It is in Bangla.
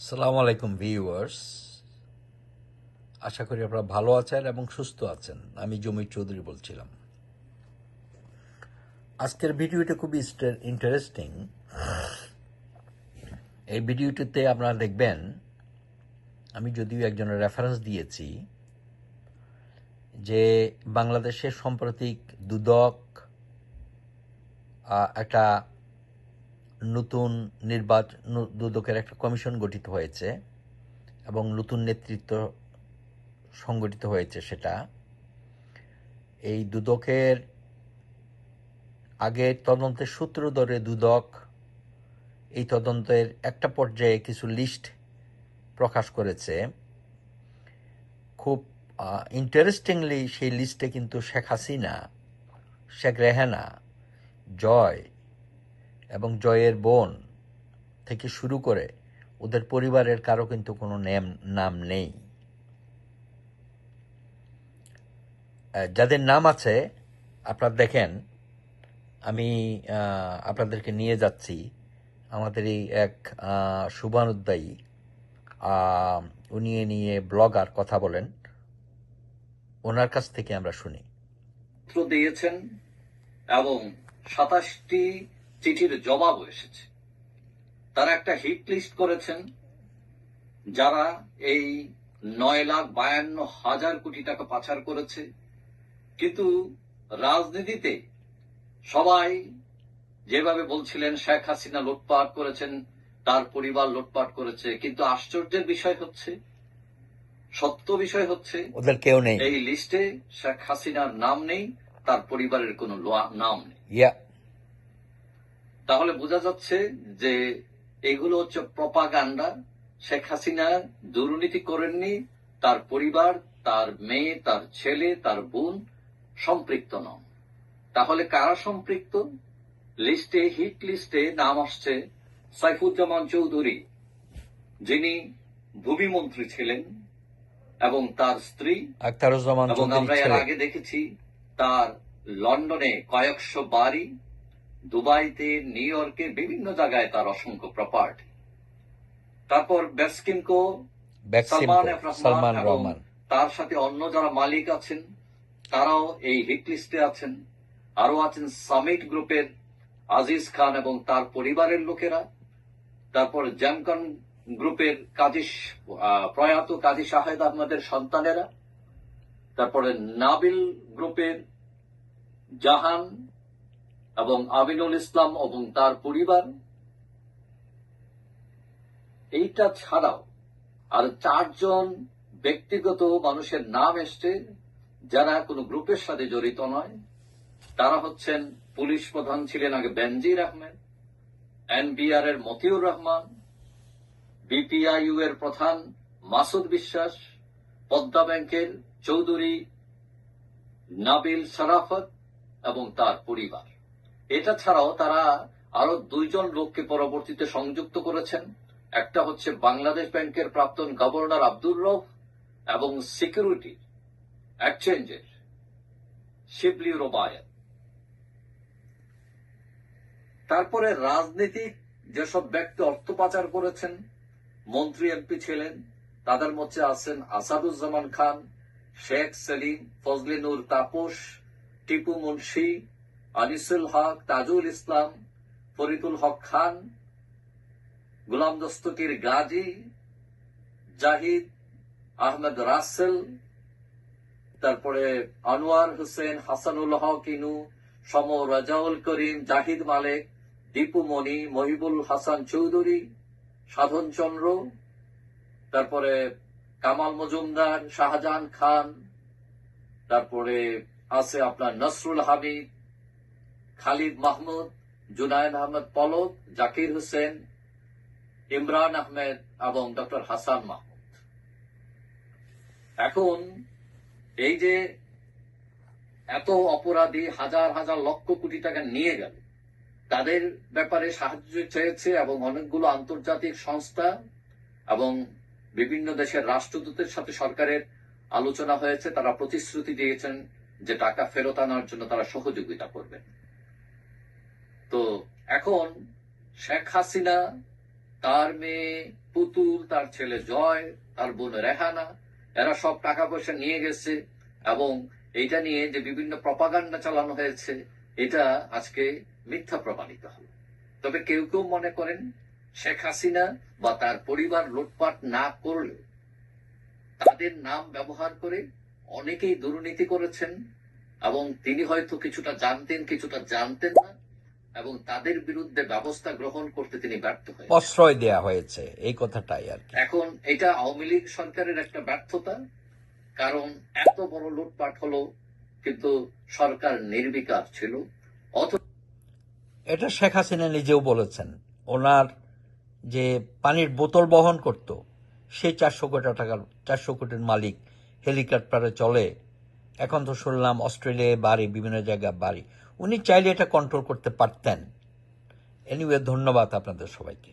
আসসালামু আলাইকুম ভিউয়ার্স, আশা করি আপনারা ভালো আছেন এবং সুস্থ আছেন। আমি জমির চৌধুরী বলছিলাম। আজকের ভিডিওটা খুবই ইন্টারেস্টিং। এই ভিডিওটিতে আপনারা দেখবেন, আমি যদিও একজনের রেফারেন্স দিয়েছি, যে বাংলাদেশে সাম্প্রতিক একটা নতুন দুদকের একটা কমিশন গঠিত হয়েছে এবং নতুন নেতৃত্ব সংগঠিত হয়েছে। সেটা এই দুদকের আগে তদন্তের সূত্র ধরে দুদক এই তদন্তের একটা পর্যায়ে কিছু লিস্ট প্রকাশ করেছে। খুব ইন্টারেস্টিংলি সেই লিস্টে কিন্তু শেখ হাসিনা, শেখ রেহানা, জয় এবং জয়ের বোন থেকে শুরু করে ওদের পরিবারের কারো কিন্তু কোনো নাম নেই। যাদের নাম আছে আপনারা দেখেন, আমি আপনাদেরকে নিয়ে যাচ্ছি। আমাদের এই এক শুভানুদ্দায়ী, উনি নিয়ে ব্লগার কথা বলেন, ওনার কাছ থেকে আমরা শুনি। দিয়েছেন এবং ২৭টি চিঠির জবাব এসেছে। তারা একটা হিট লিস্ট করেছেন যারা এই ৯,৫২,০০০ কোটি টাকা পাচার করেছে। কিন্তু রাজনীতিতে সবাই যেভাবে বলছিলেন শেখ হাসিনা লুটপাট করেছেন, তার পরিবার লুটপাট করেছে, কিন্তু আশ্চর্যের বিষয় হচ্ছে, সত্য বিষয় হচ্ছে, ওদের কেউ নেই এই লিস্টে। শেখ হাসিনার নাম নেই, তার পরিবারের কোনো নাম নেই। তাহলে বোঝা যাচ্ছে যে এগুলো হচ্ছে প্রপাগান্ডা। শেখ হাসিনা দুর্নীতি করেননি, তার পরিবার, তার মেয়ে, তার ছেলে, তার বোন সম্পৃক্ত নন। তাহলে কারা সম্পৃক্ত? লিস্টে, হিট লিস্টে নাম আসছে সাইফুজ্জামান চৌধুরী, যিনি ভূমিমন্ত্রী ছিলেন, এবং তার স্ত্রী আখতারুজ্জামান এবং চৌধুরীর আমরা এর ছেলে। আগে দেখেছি তার লন্ডনে কয়েকশো বাড়ি, দুবাইতে, নিউ ইয়র্কে, বিভিন্ন জায়গায় তার অসংখ্য প্রপার্টি। তারপর বেক্সিমকো, সালমান রহমান, তার সাথে অন্য যারা মালিক আছেন তারাও এই হিট লিস্টে আছেন। আরো আছেন সামিট গ্রুপের আজিজ খান এবং তার পরিবারের লোকেরা। তারপর জ্যামকন গ্রুপের প্রয়াত কাজী শাহেদ আহমদের সন্তানেরা। তারপরে নাবিল গ্রুপের জাহান এবং আমিনুল ইসলাম এবং তার পরিবার। এইটা ছাড়াও আর ৪ জন ব্যক্তিগত মানুষের নাম এসছে যারা কোনো গ্রুপের সাথে জড়িত নয়। তারা হচ্ছেন পুলিশ প্রধান ছিলেন আগে বেনজির আহমেদ, এনবিআর এর মতিউর রহমান, বিপিআইইউ এর প্রধান মাসুদ বিশ্বাস, পদ্মা ব্যাংকের চৌধুরী নাবিল শরাফত এবং তার পরিবার। এটা ছাড়াও তারা আরো ২ জন লোককে পরবর্তীতে সংযুক্ত করেছেন। একটা হচ্ছে বাংলাদেশ ব্যাংকের প্রাক্তন গভর্নর আব্দুর রউফ এবং সিকিউরিটি এক্সচেঞ্জের শিবলি রোবায়েত। তারপরে রাজনীতিক যেসব ব্যক্তি অর্থ পাচার করেছেন, মন্ত্রী এমপি ছিলেন, তাদের মধ্যে আছেন আসাদুজ্জামান খান, শেখ সেলিম, ফজলে নূর তাপস, টিপু মুন্সি, আনিসুল হক, তাজুল ইসলাম, ফরিদুল হক খান, গোলাম দস্তগীর গাজী, জাহিদ আহমেদ রাসেল, তারপরে আনোয়ার হোসেন, হাসানুল হক ইনু, সম রাজাউল করিম, জাহিদ মালেক, দীপু মনি, মহিবুল হাসান চৌধুরী, সাধন চন্দ্র, তারপরে কামাল মজুমদার, শাহজাহান খান, তারপরে আছে আপনার নসরুল হামিদ, খালিদ মাহমুদ, জুনায়েদ আহমেদ পলক, জাকির হোসেন, ইমরান আহমেদ এবং ডক্টর হাসান মাহমুদ। এখন এই যে এত অপরাধী হাজার হাজার লক্ষ কোটি টাকা নিয়ে গেল, তাদের ব্যাপারে সাহায্য চেয়েছে এবং অনেকগুলো আন্তর্জাতিক সংস্থা এবং বিভিন্ন দেশের রাষ্ট্রদূতের সাথে সরকারের আলোচনা হয়েছে। তারা প্রতিশ্রুতি দিয়েছেন যে টাকা ফেরত আনার জন্য তারা সহযোগিতা করবেন। তো এখন শেখ হাসিনা তার মেয়ে পুতুল, তার ছেলে জয়, তার বোন রেহানা, এরা সব টাকা পয়সা নিয়ে গেছে এবং এটা নিয়ে যে বিভিন্ন প্রপাগান্ডা চালানো হয়েছে এটা আজকে মিথ্যা প্রমাণিত হলো। তবে কেউ কেউ মনে করেন শেখ হাসিনা বা তার পরিবার লুটপাট না করলে তাদের নাম ব্যবহার করে অনেকেই দুর্নীতি করেছেন এবং তিনি হয়তো কিছুটা জানতেন কিছুটা জানতেন না এবং তাদের বিরুদ্ধে ব্যবস্থা গ্রহণ করতে তিনি ব্যর্থ হয়েছেন। প্রশ্রয় দেয়া হয়েছে, এই কথাটাই আর কি। এখন এটা আওয়ামী লীগ সরকারের একটা ব্যর্থতা, কারণ এত বড় লুটপাট হলো কিন্তু সরকার নির্বিকার ছিল। এটা শেখ হাসিনা নিজেও বলেছেন, ওনার যে পানির বোতল বহন করত সেই 400 কোটির মালিক হেলিকপ্টারে চলে, এখন তো শুনলাম অস্ট্রেলিয়ায় বাড়ি, বিভিন্ন জায়গায় বাড়ি। উনি চাইলে এটা কন্ট্রোল করতে পারতেন। এনিওয়ে, ধন্যবাদ আপনাদের সবাইকে।